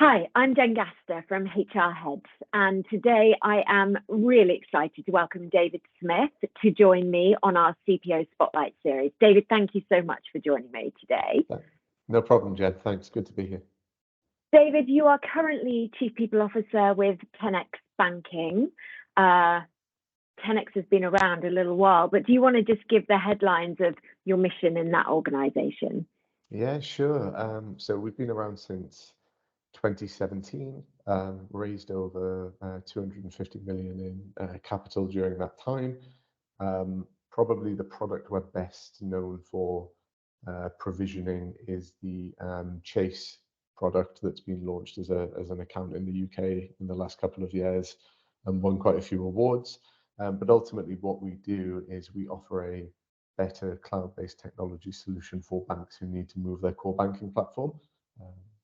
Hi, I'm Jen Gaster from HR Heads, and today I am really excited to welcome David Smith to join me on our CPO Spotlight series. David, thank you so much for joining me today. No problem, Jen. Thanks. Good to be here. David, you are currently Chief People Officer with 10x Banking. 10x has been around a little while, but do you want to just give the headlines of your mission in that organization? Yeah, sure. So we've been around since 2017, raised over 250 million in capital during that time. Probably the product we're best known for provisioning is the Chase product that's been launched as an account in the UK in the last couple of years and won quite a few awards. But ultimately, what we do is we offer a better cloud-based technology solution for banks who need to move their core banking platform.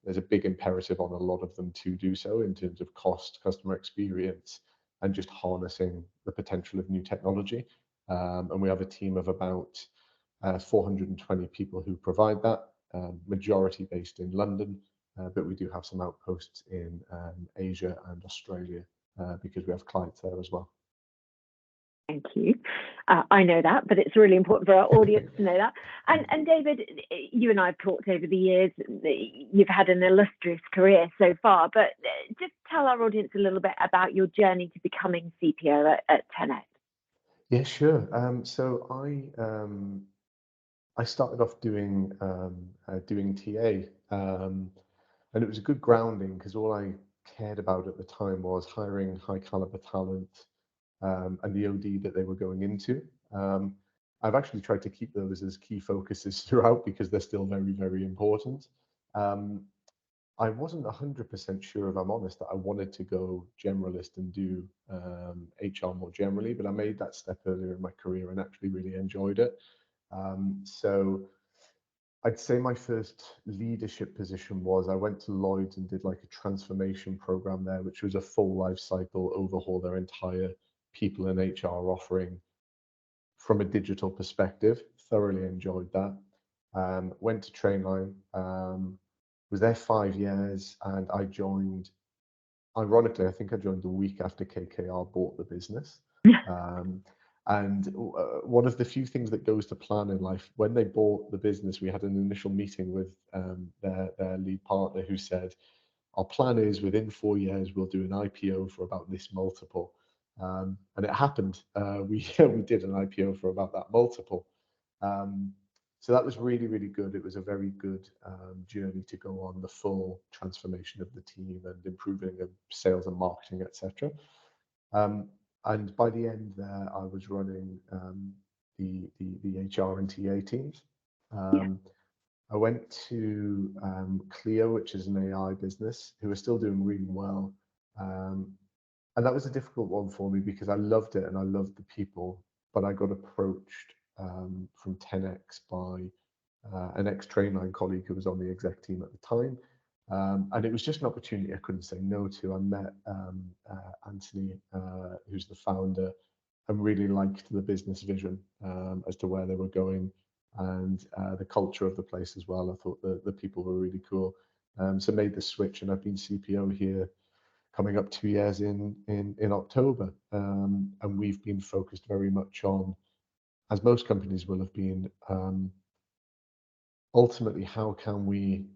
There's a big imperative on a lot of them to do so in terms of cost, customer experience, and just harnessing the potential of new technology. And we have a team of about 420 people who provide that, majority based in London, but we do have some outposts in Asia and Australia because we have clients there as well. Thank you. I know that, but it's really important for our audience to know that. And David, you and I have talked over the years. You've had an illustrious career so far, but just tell our audience a little bit about your journey to becoming CPO at 10x. Yeah, sure. So I started off doing TA, and it was a good grounding because all I cared about at the time was hiring high caliber talent and the OD that they were going into. I've actually tried to keep those as key focuses throughout because they're still very, very important. I wasn't 100% sure, if I'm honest, that I wanted to go generalist and do HR more generally, but I made that step earlier in my career and actually really enjoyed it. So I'd say my first leadership position was I went to Lloyd's and did like a transformation program there, which was a full life cycle overhaul their entire people and HR offering from a digital perspective. Thoroughly enjoyed that. Went to Trainline, was there 5 years, and I joined, ironically, I think I joined the week after KKR bought the business. And one of the few things that goes to plan in life, when they bought the business, we had an initial meeting with their lead partner who said, our plan is within 4 years, we'll do an IPO for about this multiple. And it happened. We did an IPO for about that multiple. So that was really, really good. It was a very good journey to go on, the full transformation of the team and improving of sales and marketing, etc. And by the end there, I was running the HR and TA teams. I went to Clio, which is an AI business, who are still doing really well. And that was a difficult one for me because I loved it and I loved the people, but I got approached from 10x by an ex-Trainline colleague who was on the exec team at the time. And it was just an opportunity I couldn't say no to. I met Anthony, who's the founder, and really liked the business vision as to where they were going and the culture of the place as well. I thought the people were really cool. So made the switch, and I've been CPO here coming up 2 years in October. And we've been focused very much on, as most companies will have been, ultimately, how can we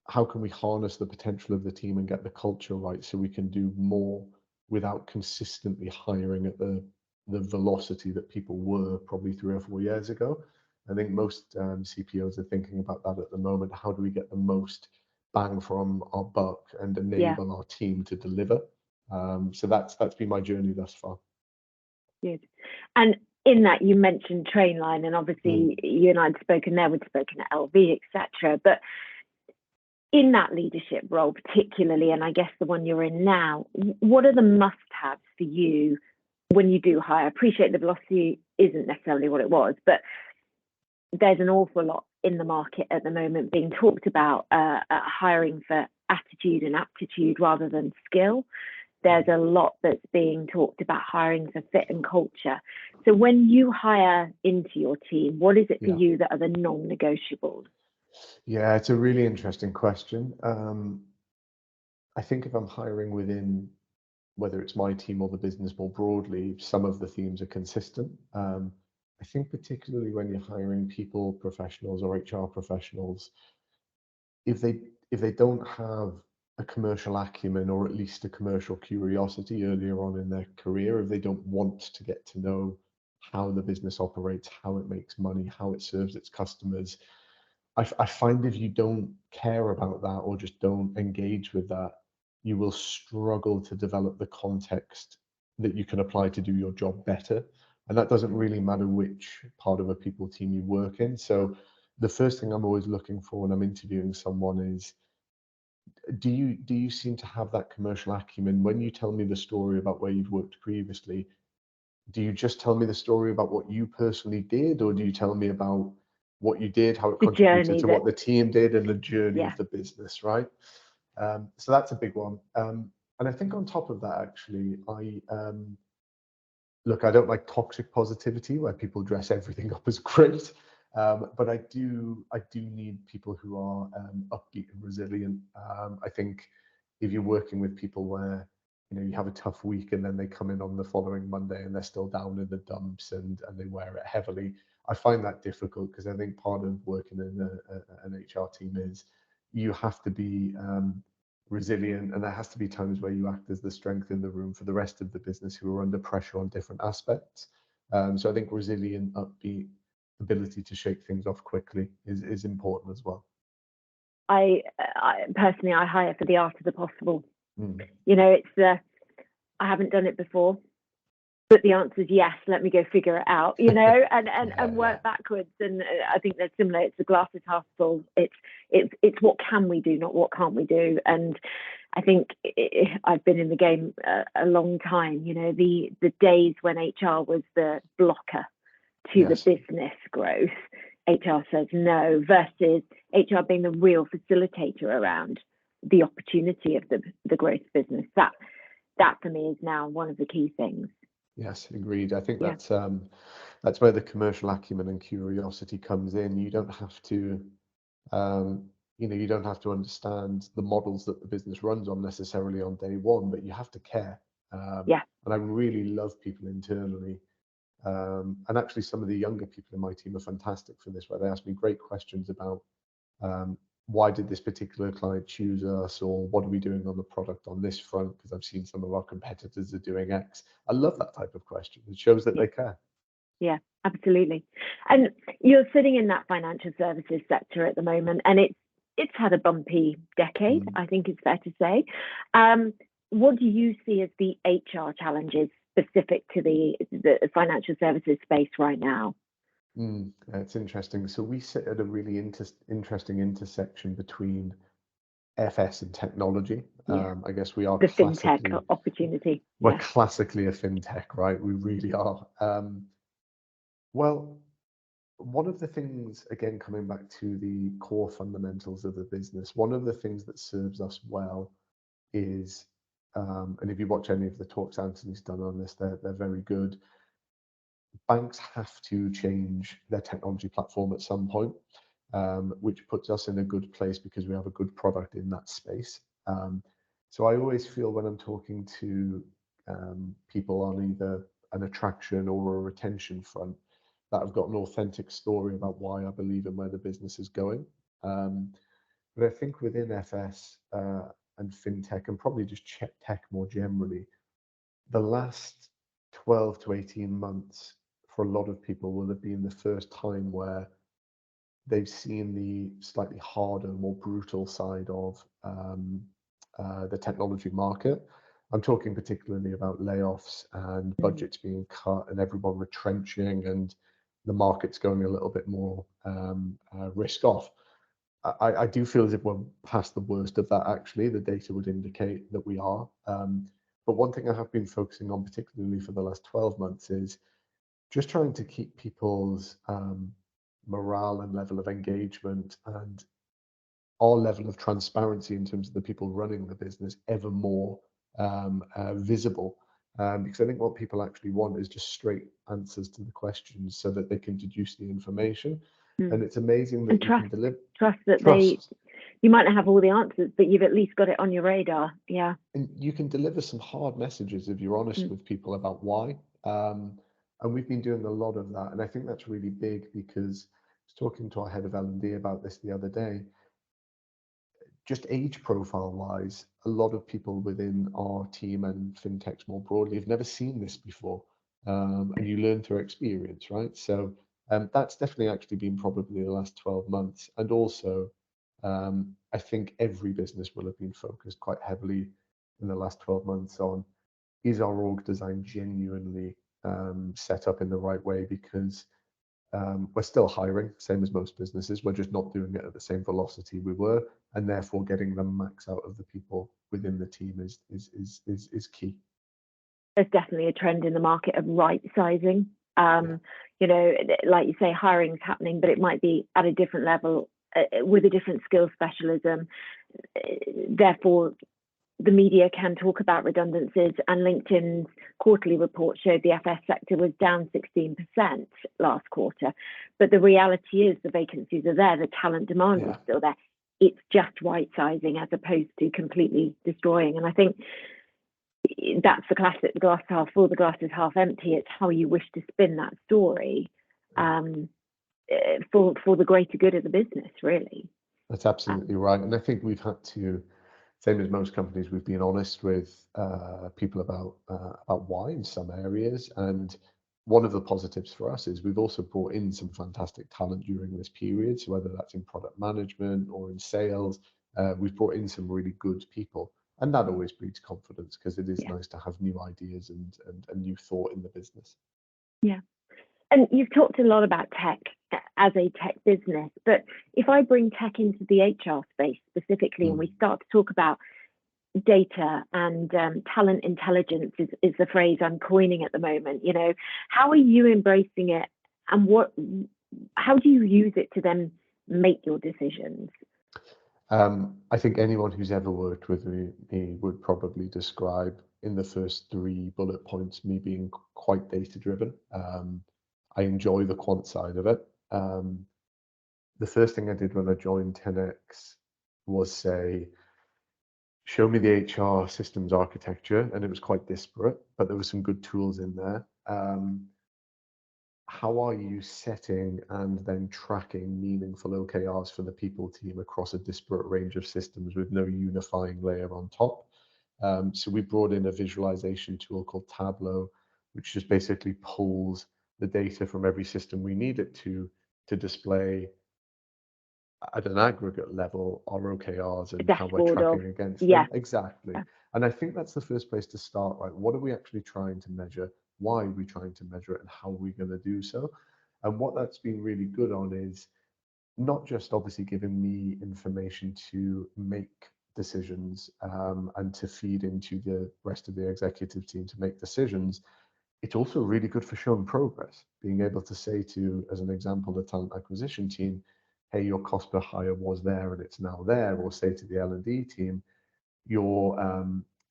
harness the potential of the team and get the culture right so we can do more without consistently hiring at the velocity that people were probably 3 or 4 years ago. I think most CPOs are thinking about that at the moment. How do we get the most bang from our buck and enable our team to deliver? So that's been my journey thus far. Good. And in that, you mentioned Trainline, and obviously you and I had spoken there, we'd spoken at LV, etc. But in that leadership role particularly, and I guess the one you're in now, what are the must-haves for you when you do hire? I appreciate the velocity isn't necessarily what it was, but there's an awful lot in the market at the moment being talked about hiring for attitude and aptitude rather than skill. There's a lot that's being talked about hiring for fit and culture. So when you hire into your team, what is it for you that are the non-negotiables? Yeah, it's a really interesting question. I think if I'm hiring within, whether it's my team or the business more broadly, some of the themes are consistent. I think particularly when you're hiring people professionals or HR professionals, if they don't have a commercial acumen or at least a commercial curiosity earlier on in their career, if they don't want to get to know how the business operates, how it makes money, how it serves its customers, I find if you don't care about that or just don't engage with that, you will struggle to develop the context that you can apply to do your job better. And that doesn't really matter which part of a people team you work in. So the first thing I'm always looking for when I'm interviewing someone is, do you seem to have that commercial acumen? When you tell me the story about where you've worked previously, do you just tell me the story about what you personally did, or do you tell me about what you did, how it The contributed journey to that, what the team did, and the journey yeah, of the business, right? So that's a big one. And I think on top of that, actually, look, I don't like toxic positivity where people dress everything up as great, but I do need people who are upbeat and resilient. I think if you're working with people where you have a tough week and then they come in on the following Monday and they're still down in the dumps and they wear it heavily, I find that difficult because I think part of working in an HR team is you have to be resilient, and there has to be times where you act as the strength in the room for the rest of the business who are under pressure on different aspects. So I think resilient, upbeat, ability to shake things off quickly is important as well. I personally, I hire for the art of the possible. Mm. It's I haven't done it before, but the answer is yes. Let me go figure it out, and Yeah, work backwards. And I think they're similar. It's a glass is half full. It's what can we do, not what can't we do. And I think I've been in the game a long time. The days when HR was the blocker to Yes. the business growth, HR says no, versus HR being the real facilitator around the opportunity of the growth business. That for me is now one of the key things. Yes, agreed. I think Yeah. that's where the commercial acumen and curiosity comes in. You don't have to you don't have to understand the models that the business runs on necessarily on day one, but you have to care. Yeah. And I really love people internally. And actually, some of the younger people in my team are fantastic for this, where they ask me great questions about why did this particular client choose us, or what are we doing on the product on this front, because I've seen some of our competitors are doing X. I love that type of question. It shows that they care. Yeah, absolutely. And you're sitting in that financial services sector at the moment, and it's had a bumpy decade, I think it's fair to say. What do you see as the HR challenges specific to the financial services space right now? It's interesting. So we sit at a really interesting intersection between FS and technology. Yeah. I guess we are The fintech classically opportunity. we're Yeah. classically a fintech, right? We really are. Well, one of the things, again, coming back to the core fundamentals of the business, one of the things that serves us well is, and if you watch any of the talks Anthony's done on this, they're very good. Banks have to change their technology platform at some point, which puts us in a good place because we have a good product in that space. So I always feel when I'm talking to people on either an attraction or a retention front, that I've got an authentic story about why I believe in where the business is going. But I think within FS and fintech, and probably just tech more generally, the last 12 to 18 months for a lot of people will have been the first time where they've seen the slightly harder, more brutal side of the technology market. I'm talking particularly about layoffs and budgets being cut and everyone retrenching and the market's going a little bit more risk off. I do feel as if we're past the worst of that, actually. The data would indicate that we are. But one thing I have been focusing on, particularly for the last 12 months, is just trying to keep people's morale and level of engagement and our level of transparency in terms of the people running the business ever more visible. Because I think what people actually want is just straight answers to the questions so that they can deduce the information. And it's amazing that And you can deliver trust that trust. you might not have all the answers, but you've at least got it on your radar. Yeah. And you can deliver some hard messages if you're honest Mm. with people about why. And we've been doing a lot of that. And I think that's really big because I was talking to our head of L&D about this the other day. Just age profile wise, a lot of people within our team and fintechs more broadly have never seen this before. And you learn through experience, right? So that's definitely actually been probably the last 12 months. And also, I think every business will have been focused quite heavily in the last 12 months on, is our org design genuinely set up in the right way? Because we're still hiring, same as most businesses. We're just not doing it at the same velocity we were, and therefore getting the max out of the people within the team is key. There's definitely a trend in the market of right sizing. You know, like you say, hiring's happening, but it might be at a different level with a different skill specialism. Therefore, the media can talk about redundancies, and LinkedIn's quarterly report showed the FS sector was down 16% last quarter. But the reality is the vacancies are there, the talent demand is still there. It's just right sizing as opposed to completely destroying. And I think that's the classic, the glass half full, the glass is half empty. It's how you wish to spin that story for the greater good of the business, really. That's absolutely right. And I think we've had to, same as most companies, we've been honest with people about why in some areas. And one of the positives for us is we've also brought in some fantastic talent during this period. So whether that's in product management or in sales, we've brought in some really good people. And that always breeds confidence because it is nice to have new ideas and new thought in the business. Yeah. And you've talked a lot about tech as a tech business, but if I bring tech into the HR space specifically, and we start to talk about data and talent intelligence is the phrase I'm coining at the moment, you know, how are you embracing it, and how do you use it to then make your decisions? I think anyone who's ever worked with me would probably describe in the first 3 bullet points me being quite data driven. I enjoy the quant side of it. The first thing I did when I joined 10x was say, show me the HR systems architecture, and it was quite disparate, but there were some good tools in there. How are you setting and then tracking meaningful OKRs for the people team across a disparate range of systems with no unifying layer on top? So we brought in a visualization tool called Tableau, which just basically pulls the data from every system we need it to display at an aggregate level our OKRs and how we're tracking against them. Exactly. And I think that's the first place to start, right? What are we actually trying to measure? Why are we trying to measure it, and how are we going to do so? And what that's been really good on is not just obviously giving me information to make decisions and to feed into the rest of the executive team to make decisions. It's also really good for showing progress, being able to say to, as an example, the talent acquisition team, hey, your cost per hire was there and it's now there, or say to the L&D team, your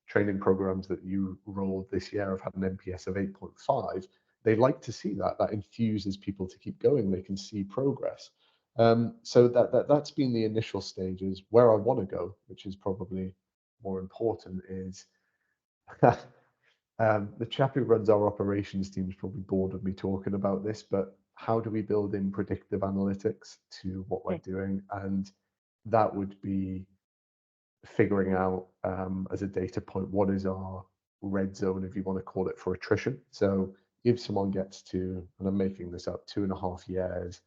training programs that you rolled this year have had an NPS of 8.5. They like to see that. That infuses people to keep going. They can see progress. So that's been the initial stages. Where I want to go, which is probably more important, is the chap who runs our operations team is probably bored of me talking about this, but how do we build in predictive analytics to what we're doing? And that would be figuring out as a data point, what is our red zone, if you want to call it, for attrition. So if someone gets to, and I'm making this up, 2.5 years,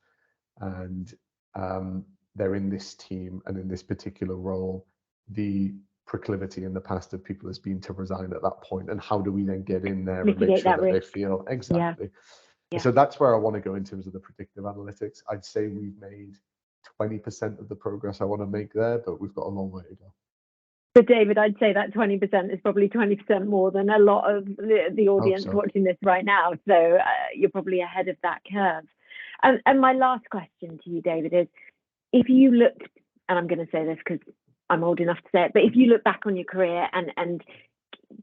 and they're in this team and in this particular role, the proclivity in the past of people has been to resign at that point, and how do we then get in there and make sure that they feel exactly. So that's where I want to go in terms of the predictive analytics. I'd say we've made 20% of the progress I want to make there, but we've got a long way to go. But David, I'd say that 20% is probably 20% more than a lot of the audience watching this right now. So you're probably ahead of that curve. And my last question to you, David, is if you looked, and I'm going to say this because I'm old enough to say it, but if you look back on your career and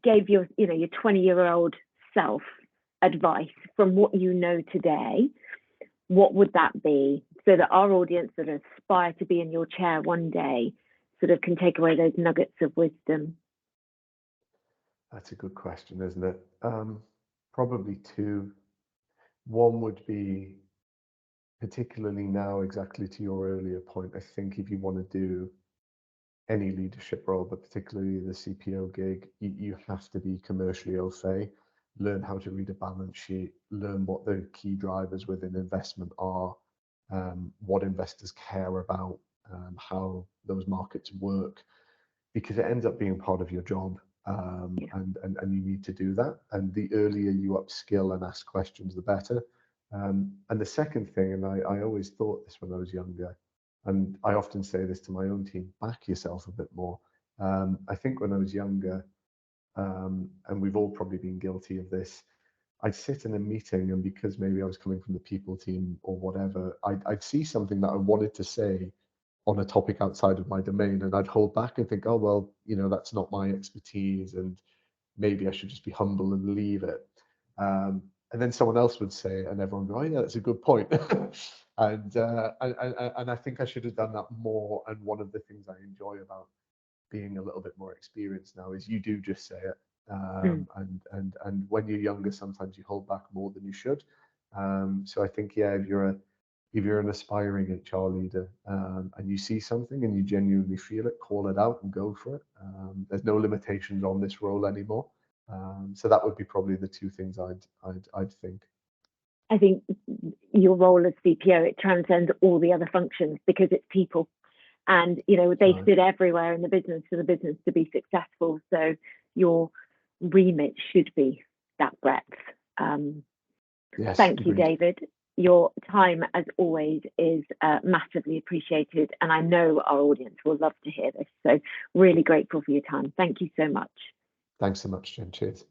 gave your 20-year-old self advice from what you know today, what would that be? So that our audience that aspire to be in your chair one day sort of can take away those nuggets of wisdom? That's a good question, isn't it? Probably two. One would be, particularly now, exactly to your earlier point, I think if you want to do any leadership role, but particularly the CPO gig, you have to be commercially au fait, learn how to read a balance sheet, learn what the key drivers within investment are, what investors care about, how those markets work, because it ends up being part of your job. And you need to do that. And the earlier you upskill and ask questions, the better. And the second thing, and I always thought this when I was younger, and I often say this to my own team, back yourself a bit more. I think when I was younger, and we've all probably been guilty of this, I'd sit in a meeting, and because maybe I was coming from the people team or whatever, I'd see something that I wanted to say on a topic outside of my domain, and I'd hold back and think, oh, well, that's not my expertise, and maybe I should just be humble and leave it. And then someone else would say it, and everyone would go, oh, yeah, that's a good point. and I think I should have done that more. And one of the things I enjoy about being a little bit more experienced now is you do just say it. And when you're younger, sometimes you hold back more than you should. So I think, yeah, if you're an aspiring HR leader, and you see something and you genuinely feel it, call it out and go for it. There's no limitations on this role anymore. So that would be probably the two things I'd think. I think your role as CPO, it transcends all the other functions because it's people. And, they sit everywhere in the business for the business to be successful. So your remit should be that breadth. Yes, thank you, agreed. David. Your time, as always, is massively appreciated. And I know our audience will love to hear this. So really grateful for your time. Thank you so much. Thanks so much, Jen. Cheers.